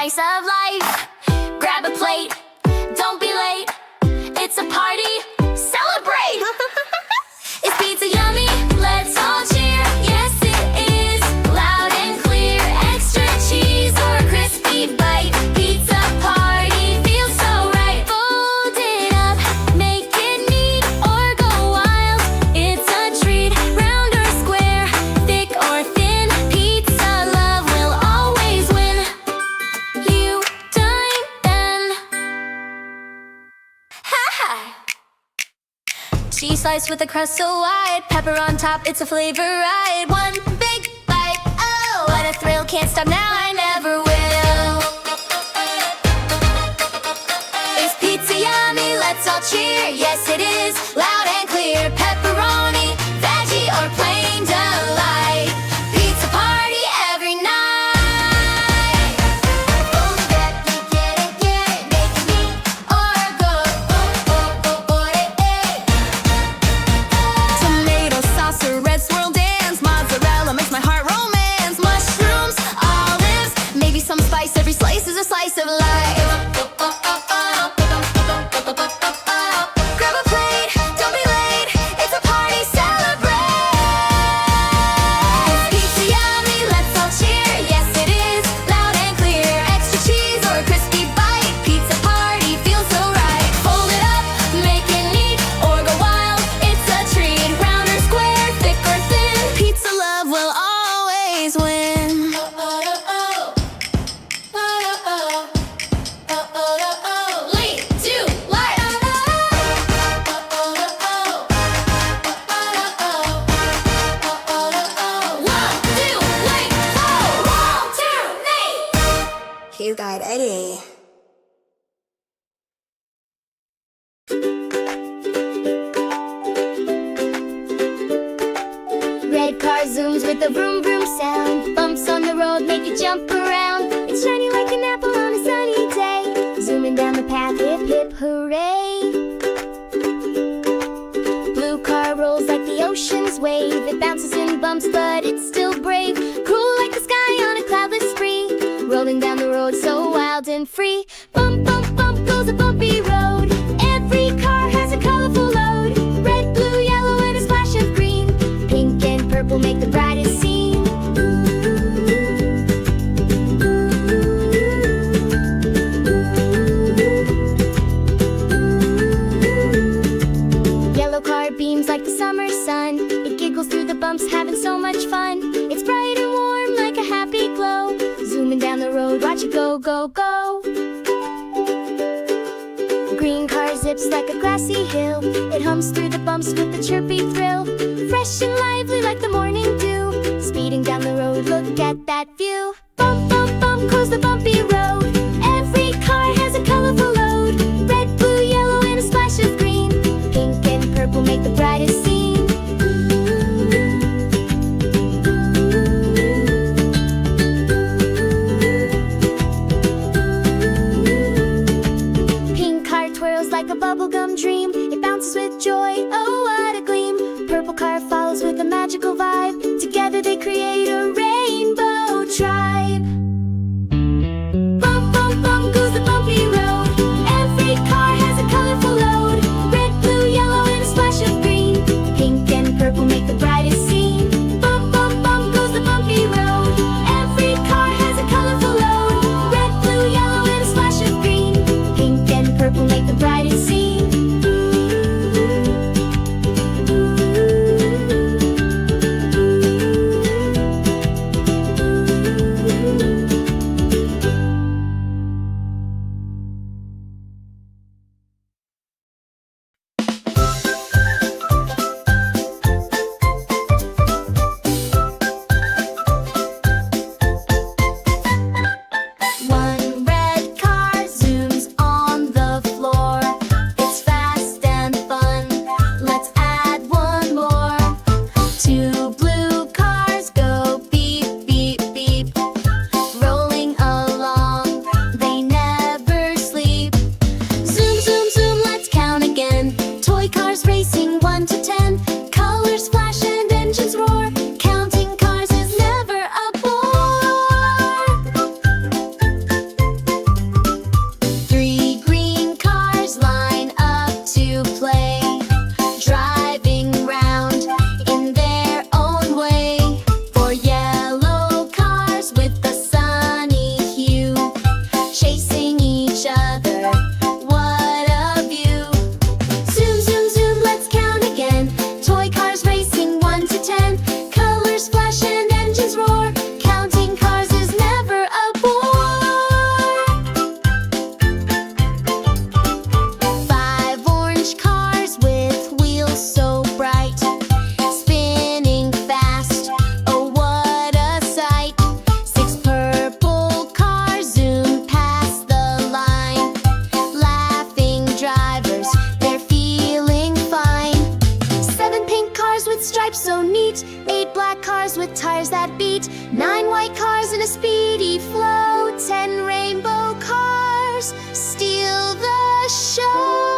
slice of life. Grab a plate, don't be late. It's a party, celebrate! Is pizza yummy? Let's all cheer. Yes, it is. Loud and clear. Extra cheese or a crispy bite. Pizza party feels so right. Fold it up, make it neat, or go wild. It's a treat. Round or square, thick or thin. Pizza love will always win. You dine then. Ha ha! Cheese slice with a crust so wide, pepper on top, it's a flavor ride. One big bite, oh, what a thrill, can't stop now, I never will. Is pizza yummy? Let's all cheer. Yes, it is. Loud and clear. Pepperoni, veggie, or plain delight. Pizza party every night. Oh, that you get it, make it neat, or go, tomato sauce or red swirl dance. Mozzarella makes my heart romance. Mushrooms, olives, maybe some spice. Every slice is a slice of life. Grab a plate, don't be late. It's a party, celebrate. Is pizza yummy? Let's all cheer. Yes, it is. Loud and clear. Extra cheese or a crispy bite. Pizza party feels so right. Fold it up, make it neat, or go wild. It's a treat. Round or square, thick or thin. Pizza love will always win. Lean to light. Alternate. You got Eddie. Red car zooms with a vroom vroom sound. Bumps on the road make you jump around. It's shiny like an apple on a sunny day. Zooming down the path, hip hip hooray. Blue car rolls like the ocean's wave. It bounces and bumps but it's still brave. Cool like the sky on a cloudless spree. Rolling down the road so wild and free. Bump bump bump goes a bumpy road. Every car has a colorful load. Red, blue, yellow, and a splash of green. Pink and purple make the brightest scene. Yellow car beams like the summer sun. It giggles through the bumps, having so much fun. It's bright and warm like a happy glow. Zooming down the road, watch it go, go, go. Green car zips like a grassy hill. It hums through the bumps with a chirpy thrill. Fresh and lively like the morning dew. Speeding down the road, look at that view. Bump, bump, bump goes the bumpy road. Every car has a colorful load. Red, blue, yellow, and a splash of green. Pink and purple make the brightest scene. Pink car twirls like a bubblegum dream. It bounces with joy, oh what a gleam. Purple car follows with a magical vibe. Together they create a rainbow tribe. Bump, bump, bump goes the bumpy road. Every car has a colorful load. Red, blue, yellow, and a splash of green. Pink and purple make the brightest scene. Bump, bump, bump goes the bumpy road. Every car has a colorful load. Red, blue, yellow, and a splash of green. Pink and purple make the brightest scene. street. 8 black cars with tires that beat. 9 white cars in a speedy flow. 10 rainbow cars steal the show.